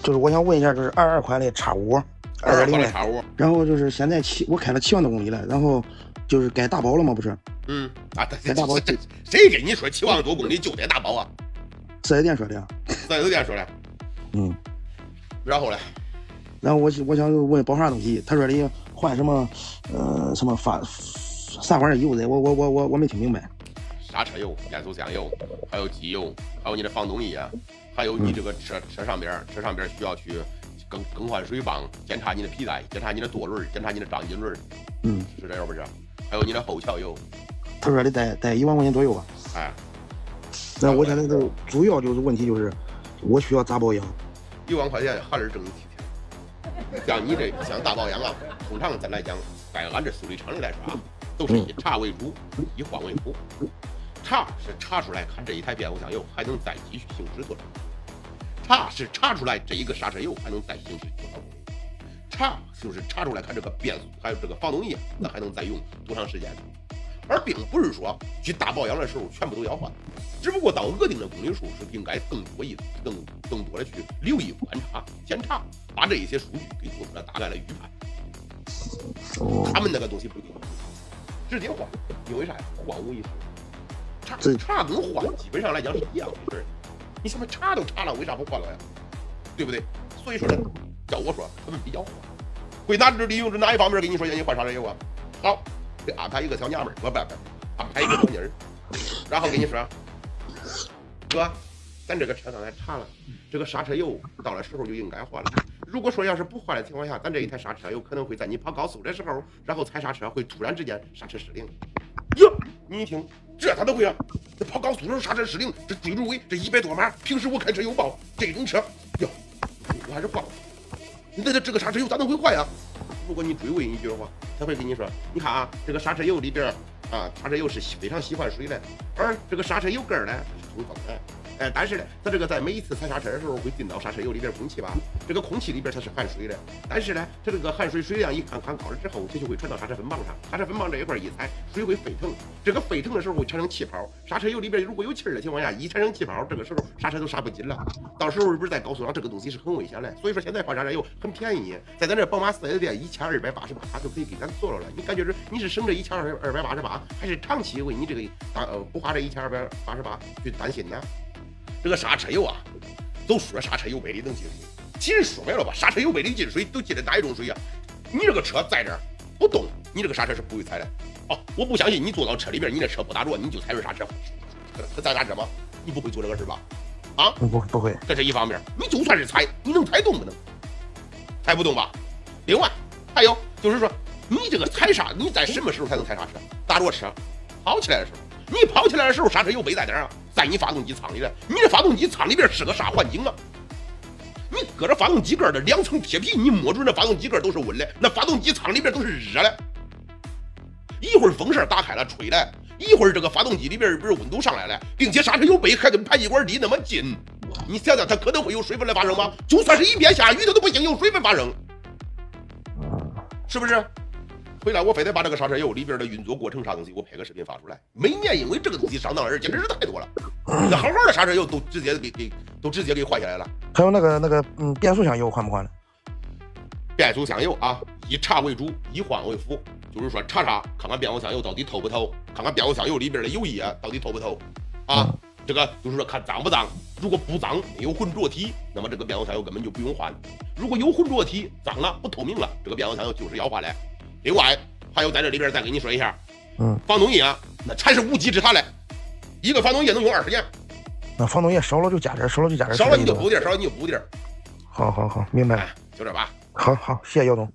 就是我想问一下，就是22款的X5 2.0的X5，然后就是现在我开了7万多公里了，然后就是该大保了吗？不是？该大保，谁跟你说7万多公里就得大保啊？4S店说的呀。4S店说的。然后呢？然后我想问保啥东西？他说的换什么什么啥玩意儿油的？我没听明白。刹车油、变速箱油，还有机油，还有你的防冻液，还有你这个车上边需要去更换水泵，检查你的皮带，检查你的舵轮，检查你的掌筋轮。是这样不是？还有你的后桥油。他说的得1万块钱左右吧。那我现在的主要就是问题就是我需要咋保养？1万块钱还是挣7天。像你这想大保养啊，通常咱来讲，在俺这修理厂里来说啊，都是以查为主，以换为辅。查是查出来看这一台变速箱油还能再继续行驶多少，查是查出来这一个刹车油还能再行驶多少公里，查就是查出来看这个变速还有这个防冻液那还能再用多长时间，而并不是说去大保养的时候全部都要换，只不过到额定的公里数是应该更多的去留意观察检查，把这一些数据给做出来大概的预判。他们那个东西不一样，直接换，因为啥呀？换无一失。查跟换基本上来讲是一样的事儿。你什么查都查了，为啥不换了呀？对不对？所以说呢，叫我说他们比较换，会利用哪一方面给你说让你换刹车油啊？好，给安排一个小娘们儿，不，安排一个小妮儿，然后跟你说，哥，咱这个车刚才查了，这个刹车油到了时候就应该换了。如果说要是不换的情况下，咱这一台刹车油可能会在你跑高速的时候，然后踩刹车会突然之间刹车失灵。哟，你一听，这他都会啊！这跑高速的时候刹车失灵，这追入尾，这100多码，平时我开车有报，这种车，哟，我还是换了。那这个刹车油咋能会坏呀？如果你追问一句的话，他会跟你说，你看啊，这个刹车油里边啊，刹车油是非常喜欢水的，而这个刹车油根呢是通风的。但是呢，它这个在每一次踩刹车的时候会进到刹车油里边空气吧，这个空气里边它是含水的，但是呢，它这个含水水量一看高了之后，它就会传到刹车分泵上，刹车分泵这一块一踩，水会沸腾，这个沸腾的时候会产生气泡，刹车油里边如果有气儿的情况下，一产生气泡，这个时候刹车都刹不紧了，到时候是不是在高速上这个东西是很危险的？所以说现在换刹车油很便宜，在咱这宝马4S店1288就可以给咱做了。你感觉你是省这1288，还是长期为你这个不花这1288去担心呢？这个刹车油啊，都说刹车油杯里能进水，其实说白了吧，刹车油杯里进水都进的哪一种水啊？你这个车在这儿不动，你这个刹车是不会踩的。我不相信你坐到车里边，你这车不打着，你就踩着刹车，再刹车吗？你不会做这个事吧？不会，这是一方面。你就算是踩，你能踩动不能？踩不动吧？另外还有就是说，你这个踩刹，你在什么时候才能踩刹车？打着车跑起来的时候。你跑起来的时候，刹车油杯在哪儿啊？在你发动机舱里的。你这发动机舱里边是个啥环境啊？你搁着发动机盖的2层铁皮，你摸准这发动机盖都是温的，那发动机舱里边都是热的。一会儿风扇打开了吹的，一会儿这个发动机里边不是温度上来了，并且刹车油杯还跟排气管离那么近，你想想它可能会有水分的发生吗？就算是一边下雨，它都不行有水分发生，是不是？回来我非得把这个刹车油里边的运作过程啥东西我拍个视频发出来。每年因为这个东西上当的人简直是太多了，那好好的刹车油都直接给换下来了。还有那个变速箱油换不换了？变速箱油啊，以查为主，以换为辅，就是说查看看变速箱油到底透不透，看看变速箱油里边的油液到底透不透啊。这个就是说看脏不脏，如果不脏没有浑浊体，那么这个变速箱油根本就不用换。如果有浑浊体，脏了不透明了，这个变速箱油就是要换的。另外还有在这里边再给你说一下，防冻液啊，那才是无稽之谈嘞，一个防冻液能用20年。那防冻液少了就加点，少了你就补点。好，好，明白了。就这吧。好，谢谢姚总。